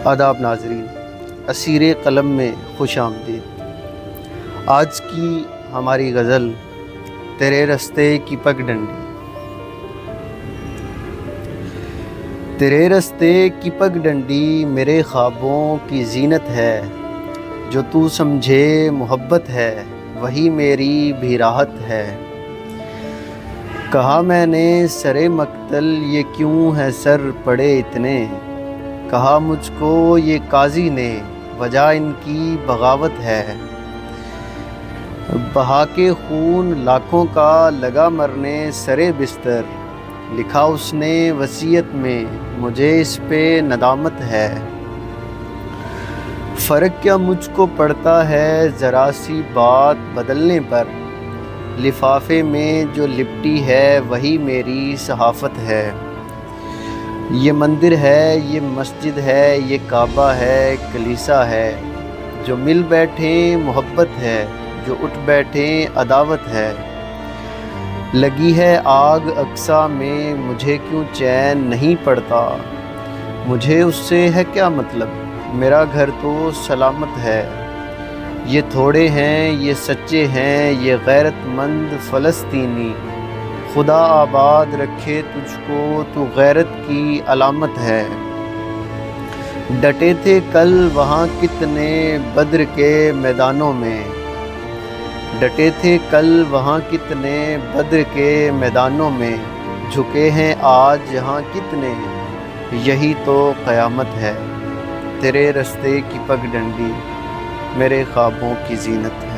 آداب ناظرین، اسیر قلم میں خوش آمدید۔ آج کی ہماری غزل تیرے رستے کی پگ ڈنڈی۔ تیرے رستے کی پگ ڈنڈی میرے خوابوں کی زینت ہے، جو تو سمجھے محبت ہے وہی میری بھی راحت ہے۔ کہا میں نے سرے مقتل یہ کیوں ہے سر پڑے اتنے، کہا مجھ کو یہ قاضی نے وجہ ان کی بغاوت ہے۔ بہا کے خون لاکھوں کا لگا مرنے سرے بستر، لکھا اس نے وصیت میں مجھے اس پہ ندامت ہے۔ فرق کیا مجھ کو پڑتا ہے ذرا سی بات بدلنے پر، لفافے میں جو لپٹی ہے وہی میری صحافت ہے۔ یہ مندر ہے، یہ مسجد ہے، یہ کعبہ ہے، کلیسا ہے، جو مل بیٹھیں محبت ہے، جو اٹھ بیٹھیں عداوت ہے۔ لگی ہے آگ اقصیٰ میں مجھے کیوں چین نہیں پڑتا، مجھے اس سے ہے کیا مطلب، میرا گھر تو سلامت ہے۔ یہ تھوڑے ہیں یہ سچے ہیں یہ غیرت مند فلسطینی، خدا آباد رکھے تجھ کو تو غیرت کی علامت ہے۔ ڈٹے تھے کل وہاں کتنے بدر کے میدانوں میں، ڈٹے تھے کل وہاں کتنے بدر کے میدانوں میں، جھکے ہیں آج یہاں کتنے، یہی تو قیامت ہے۔ تیرے رستے کی پگ ڈنڈی میرے خوابوں کی زینت ہے۔